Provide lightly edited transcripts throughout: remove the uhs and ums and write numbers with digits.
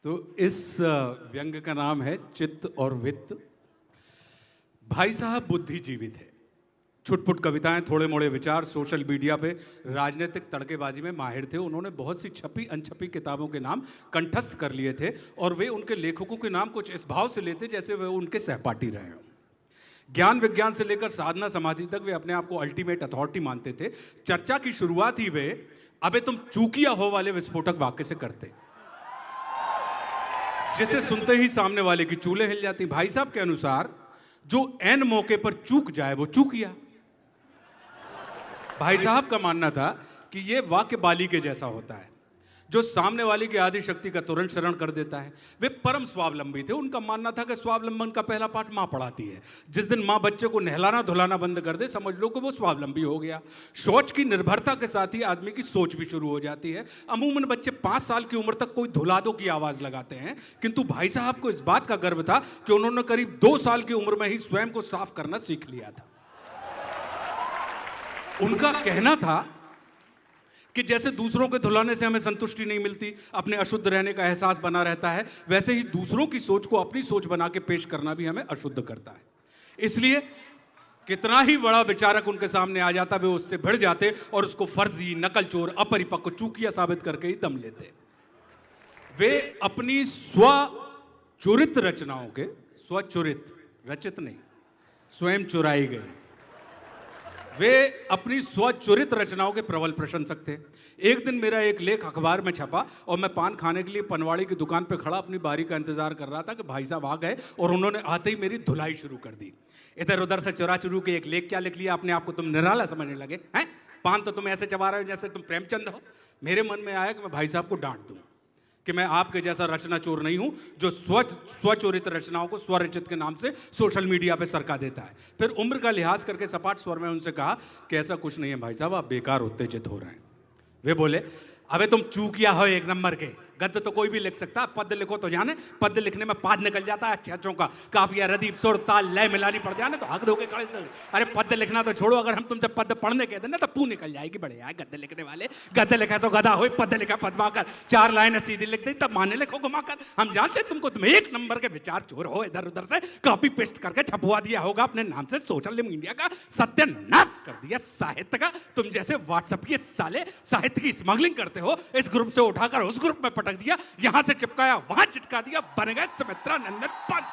तो इस व्यंग का नाम है चित्त और वित्त। भाई साहब बुद्धिजीवी थे, छुटपुट कविताएं, थोड़े मोड़े विचार, सोशल मीडिया पे राजनीतिक तड़केबाजी में माहिर थे। उन्होंने बहुत सी छपी अनछपी किताबों के नाम कंठस्थ कर लिए थे और वे उनके लेखकों के नाम कुछ इस भाव से लेते जैसे वे उनके सहपाठी रहे हों। ज्ञान विज्ञान से लेकर साधना समाधि तक वे अपने आप को अल्टीमेट अथॉरिटी मानते थे। चर्चा की शुरुआत ही वे अबे तुम चूकिया हो वाले विस्फोटक वाक्य से करते, जिसे सुनते ही सामने वाले की चूल्हे हिल जाती। भाई साहब के अनुसार जो एन मौके पर चूक जाए वो चूकिया। भाई साहब का मानना था कि यह वाक्य बाली के जैसा होता है जो सामने वाले की आदि शक्ति का तुरंत शरण कर देता है। वे परम स्वावलंबी थे। उनका मानना था कि स्वावलंबन का पहला पाठ मां पढ़ाती है। जिस दिन मां बच्चे को नहलाना धुलाना बंद कर दे, समझ लो कि वो स्वावलंबी हो गया। शौच की निर्भरता के साथ ही आदमी की सोच भी शुरू हो जाती है। अमूमन बच्चे 5 साल की उम्र तक कोई धुला दो की आवाज लगाते हैं, किंतु भाई साहब को इस बात का गर्व था कि उन्होंने करीब 2 साल की उम्र में ही स्वयं को साफ करना सीख लिया था। उनका कहना था कि जैसे दूसरों के धुलाने से हमें संतुष्टि नहीं मिलती, अपने अशुद्ध रहने का एहसास बना रहता है, वैसे ही दूसरों की सोच को अपनी सोच बना के पेश करना भी हमें अशुद्ध करता है। इसलिए कितना ही बड़ा विचारक उनके सामने आ जाता, वे उससे भिड़ जाते और उसको फर्जी, नकलचोर, अपरिपक्व, चूकिया साबित करके ही दम लेते। वे अपनी स्वचुरित रचनाओं के, स्वचुरित, रचित नहीं, स्वयं चुराई गई, वे अपनी स्वचुरित रचनाओं के प्रबल प्रशंसक थे। एक दिन मेरा एक लेख अखबार में छपा और मैं पान खाने के लिए पनवाड़ी की दुकान पर खड़ा अपनी बारी का इंतजार कर रहा था कि भाई साहब आ गए और उन्होंने आते ही मेरी धुलाई शुरू कर दी। इधर उधर से चुरा चुरू के एक लेख क्या लिख लिया, अपने आप को तुम निराला समझने लगे हैं। पान तो तुम ऐसे चबा रहे हो जैसे तुम प्रेमचंद हो। मेरे मन में आया कि मैं भाई साहब को डांट दूं कि मैं आपके जैसा रचना चोर नहीं हूं जो स्वचोरित रचनाओं को स्वरचित के नाम से सोशल मीडिया पे सरका देता है। फिर उम्र का लिहाज करके सपाट स्वर में उनसे कहा कि ऐसा कुछ नहीं है भाई साहब, आप बेकार उत्तेजित हो रहे हैं। वे बोले, अबे तुम चूकिया हो एक नंबर के। गद्य तो कोई भी लिख सकता, पद्य लिखो तो जाने, पद्य लिखने में पाद निकल जाता है, अच्छे का काफिया, रदीफ, सुर, ताल, लय मिलानी पड़ जाने तो हक धोके खड़े। अरे पद्य लिखना तो छोड़ो, अगर हम तुमसे पद्य पढ़ने कहते ना तो पू निकल जाएगी। बड़े यार गद्य लिखने वाले, गद्य लिखा तो गधा हो, पद्य लिखा पद्माकर, 4 लाइनें सीधी लिख दी तब माने लिखो घुमाकर। हम जानते तुमको, तुम एक नंबर के विचार चोर हो, इधर उधर से कॉपी पेस्ट करके छपवा दिया होगा अपने नाम से। सोशल मीडिया का सत्यानाश कर दिया साहित्य का। तुम जैसे व्हाट्सएप के साले साहित्य की स्मगलिंग करते हो, इस ग्रुप से उठाकर उस ग्रुप में पटक दिया, यहां से चिपकाया वहां चिटका दिया, बन गए सुमित्रा नंदन पंत।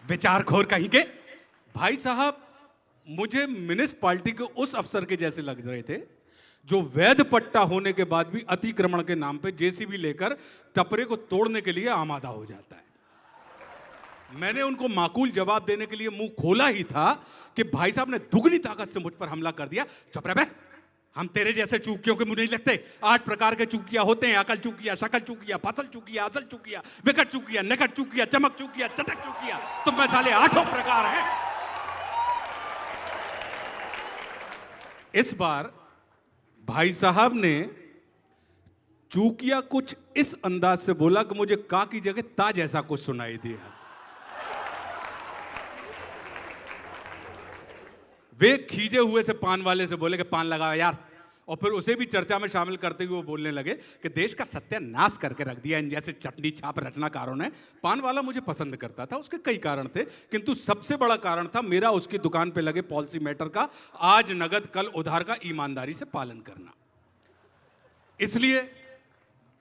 विचारखोर कहीं के। भाई साहब मुझे म्युनिसिपैलिटी के उस अफसर के जैसे लग रहे थे जो वैध पट्टा होने के बाद भी अतिक्रमण के नाम पे जेसीबी लेकर टपरे को तोड़ने के लिए आमादा हो जाता है। मैंने उनको माकूल जवाब देने के लिए मुंह खोला ही था कि भाई साहब ने दुगनी ताकत से मुझ पर हमला कर दिया। चुप रह बे, हम तेरे जैसे चूकियों के मुंह नहीं लगते। 8 प्रकार के चूकिया होते हैं, अकल चूकिया, शकल चूकिया, फसल चूकिया, असल चूकिया, विकट चूकिया, निकट चूकिया, चमक चूकिया, चटक चूकिया। तुम में साले 8 प्रकार हैं। इस बार भाई साहब ने चूकिया कुछ इस अंदाज से बोला कि मुझे का की जगह ता जैसा कुछ सुनाई दिया। वे खींचे हुए से पान वाले से बोले कि पान लगाओ यार, और फिर उसे भी चर्चा में शामिल करते हुए वो बोलने लगे कि देश का सत्यानाश करके रख दिया इन जैसे चटनी छाप रचनाकारों ने। पान वाला मुझे पसंद करता था, उसके कई कारण थे, किंतु सबसे बड़ा कारण था मेरा उसकी दुकान पे लगे पॉलिसी मैटर का आज नगद कल उधार का ईमानदारी से पालन करना। इसलिए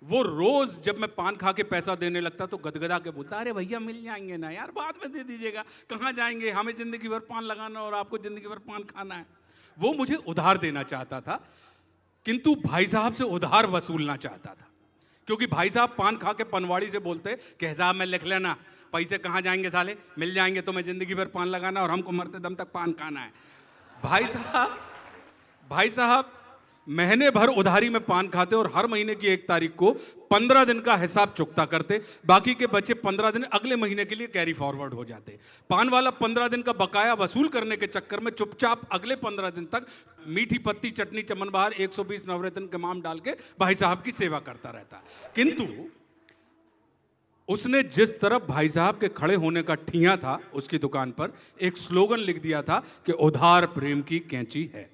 वो रोज जब मैं पान खा के पैसा देने लगता तो गदगदा के बोलता, अरे भैया मिल जाएंगे ना यार, बाद में दे दीजिएगा, कहाँ जाएंगे, हमें जिंदगी भर पान लगाना और आपको जिंदगी भर पान खाना है। वो मुझे उधार देना चाहता था, किंतु भाई साहब से उधार वसूलना चाहता था, क्योंकि भाई साहब पान खा के पनवाड़ी से बोलते कि हिसाब में लिख लेना, पैसे कहाँ जाएंगे साले, मिल जाएंगे तुम्हें जिंदगी भर पान लगाना और हमको मरते दम तक पान खाना है। भाई साहब महीने भर उधारी में पान खाते और हर महीने की 1 तारीख को 15 दिन का हिसाब चुकता करते। बाकी के बचे 15 दिन अगले महीने के लिए कैरी फॉरवर्ड हो जाते। पान वाला 15 दिन का बकाया वसूल करने के चक्कर में चुपचाप अगले 15 दिन तक मीठी पत्ती, चटनी, चमन बहार, 120 नवरत्न के माम डाल के भाई साहब की सेवा करता रहता। किंतु उसने जिस तरफ भाई साहब के खड़े होने का ठिया था उसकी दुकान पर एक स्लोगन लिख दिया था कि उधार प्रेम की कैंची है।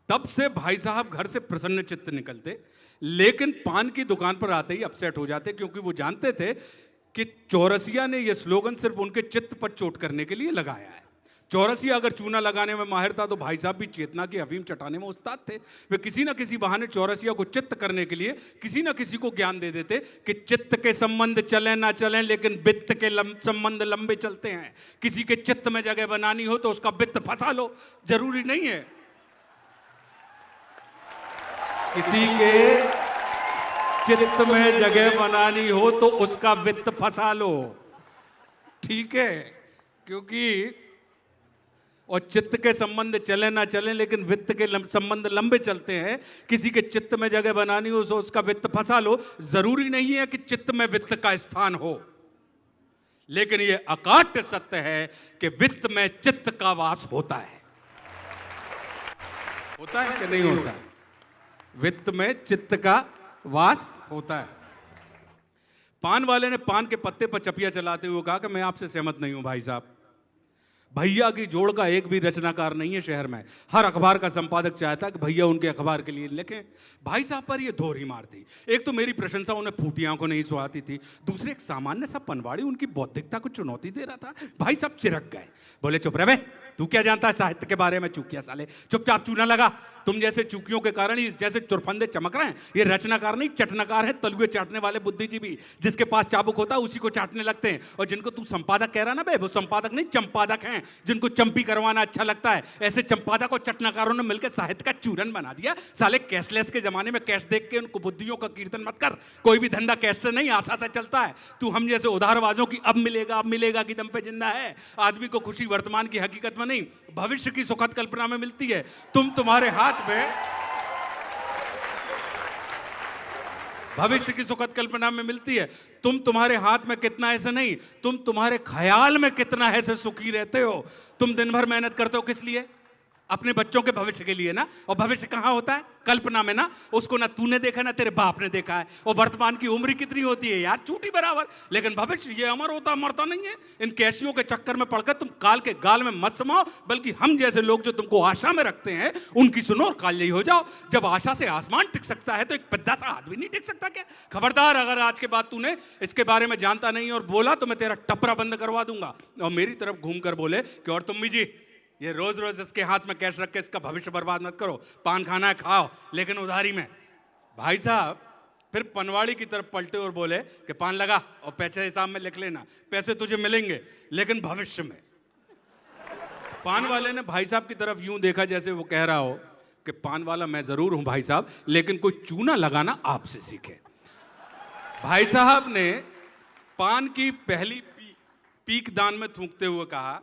तब से भाई साहब घर से प्रसन्न चित्त निकलते, लेकिन पान की दुकान पर आते ही अपसेट हो जाते, क्योंकि वो जानते थे कि चौरसिया ने यह स्लोगन सिर्फ उनके चित्त पर चोट करने के लिए लगाया है। चौरसिया अगर चूना लगाने में माहिर था तो भाई साहब भी चेतना की अफीम चटाने में उस्ताद थे। वे किसी ना किसी बहाने चौरसिया को चित्त करने के लिए किसी ना किसी को ज्ञान दे देते कि चित्त के संबंध चले ना चलें, लेकिन वित्त के संबंध लंबे चलते हैं। किसी के चित्त में जगह बनानी हो तो उसका वित्त फंसा लो, जरूरी नहीं है किसी के चित्त में जगह बनानी हो तो उसका वित्त फंसा लो, ठीक है? क्योंकि और चित्त के संबंध चले ना चले, लेकिन वित्त के संबंध लंबे चलते हैं। किसी के चित्त में जगह बनानी हो तो उसका वित्त फंसा लो। जरूरी नहीं है कि चित्त में वित्त का स्थान हो, लेकिन यह अकाट्य सत्य है कि वित्त में चित्त का वास होता है। होता है कि नहीं होता? वित्त में चित्त का वास होता है। पान वाले ने पान के पत्ते पर चपिया चलाते हुए कहा कि मैं आपसे सहमत नहीं हूं भाई साहब। भैया की जोड़ का एक भी रचनाकार नहीं है शहर में। हर अखबार का संपादक चाहता है कि भैया उनके अखबार के लिए लिखें। भाई साहब पर ये दोहरी मार थी। एक तो मेरी प्रशंसा उन्हें फूटी आंखों नहीं सुहाती थी, दूसरे एक सामान्य सा पनवाड़ी उनकी बौद्धिकता को चुनौती दे रहा था। भाई साहब चिरक गए, बोले चुप रह बे, तू क्या जानता है साहित्य के बारे में? चूकिया साले, चुपचाप चूना लगा। तुम जैसे चूकियों के कारण ही जैसे चुरफंदे चमक रहे हैं। ये रचनाकार नहीं, चटनाकार है, तलुए चाटने वाले बुद्धिजीवी। जिसके पास चाबुक होता है उसी को चाटने लगते हैं। और जिनको तू संपादक कह रहा ना बे, वो संपादक नहीं चंपादक हैं, जिनको चंपी करवाना अच्छा लगता है। ऐसे चंपादक और चटनाकारों ने मिलकर साहित्य का चूरन बना दिया। साले कैशलेस के जमाने में कैश देख के उनको बुद्धियों का कीर्तन मत कर। कोई भी धंधा कैश से नहीं, आशा से चलता है। तू हम जैसे उधारबाजों की अब मिलेगा की दम पे जिंदा है। आदमी को खुशी वर्तमान की हकीकत में नहीं, भविष्य की सुखद कल्पना में मिलती है। तुम्हारे हाथ में भविष्य की सुखद कल्पना में मिलती है। तुम्हारे हाथ में कितना ऐसे नहीं, तुम्हारे ख्याल में कितना ऐसे सुखी रहते हो। तुम दिन भर मेहनत करते हो किस लिए? अपने बच्चों के भविष्य के लिए ना। और भविष्य कहां होता है? कल्पना में ना। उसको ना तूने देखा ना तेरे बाप ने देखा है। और वर्तमान की उम्र कितनी होती है यार? चूटी बराबर। लेकिन भविष्य ये अमर होता मरता नहीं है। इन कैसियों के चक्कर में पड़कर तुम काल के गाल में मत समाओ, बल्कि हम जैसे लोग जो तुमको आशा में रखते हैं उनकी सुनो और कालजयी हो जाओ। जब आशा से आसमान टिक सकता है तो एक पिद्दा सा आदमी नहीं टिक सकता क्या? खबरदार, अगर आज के बाद तूने इसके बारे में जानता नहीं और बोला तो मैं तेरा टपरा बंद करवा दूंगा। और मेरी तरफ घूमकर बोले कि और तुम भी जी, ये रोज रोज इसके हाथ में कैश रख के इसका भविष्य बर्बाद मत करो। पान खाना है खाओ, लेकिन उधारी में। भाई साहब फिर पनवाड़ी की तरफ पलटे और बोले कि पान लगा और पैसे हिसाब में लिख लेना, पैसे तुझे मिलेंगे लेकिन भविष्य में। पान वाले ने भाई साहब की तरफ यूं देखा जैसे वो कह रहा हो कि पान वाला मैं जरूर हूं भाई साहब, लेकिन कोई चूना लगाना आपसे सीखे। भाई साहब ने पान की पहली पीक दान में थूकते हुए कहा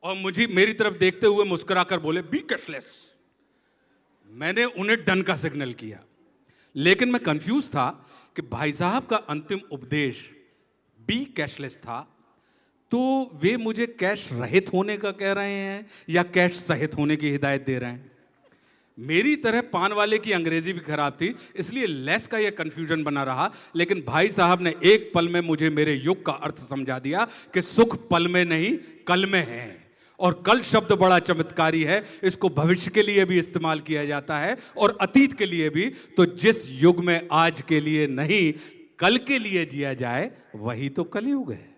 और मेरी तरफ देखते हुए मुस्कुराकर बोले बी कैशलेस। मैंने उन्हें डन का सिग्नल किया, लेकिन मैं कंफ्यूज था कि भाई साहब का अंतिम उपदेश बी कैशलेस था, तो वे मुझे कैश रहित होने का कह रहे हैं या कैश सहित होने की हिदायत दे रहे हैं। मेरी तरह पान वाले की अंग्रेजी भी खराब थी, इसलिए लेस का यह कंफ्यूजन बना रहा। लेकिन भाई साहब ने एक पल में मुझे मेरे युग का अर्थ समझा दिया कि सुख पल में नहीं कल में है। और कल शब्द बड़ा चमत्कारी है, इसको भविष्य के लिए भी इस्तेमाल किया जाता है और अतीत के लिए भी। तो जिस युग में आज के लिए नहीं कल के लिए जिया जाए वही तो कलयुग है।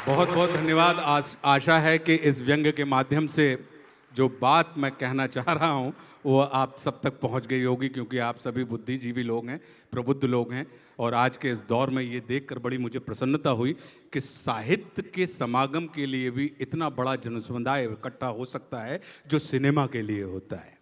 बहुत बहुत धन्यवाद। आशा है कि इस व्यंग्य के माध्यम से जो बात मैं कहना चाह रहा हूं वो आप सब तक पहुंच गई होगी, क्योंकि आप सभी बुद्धिजीवी लोग हैं, प्रबुद्ध लोग हैं। और आज के इस दौर में ये देखकर बड़ी मुझे प्रसन्नता हुई कि साहित्य के समागम के लिए भी इतना बड़ा जनसमुदाय इकट्ठा हो सकता है जो सिनेमा के लिए होता है।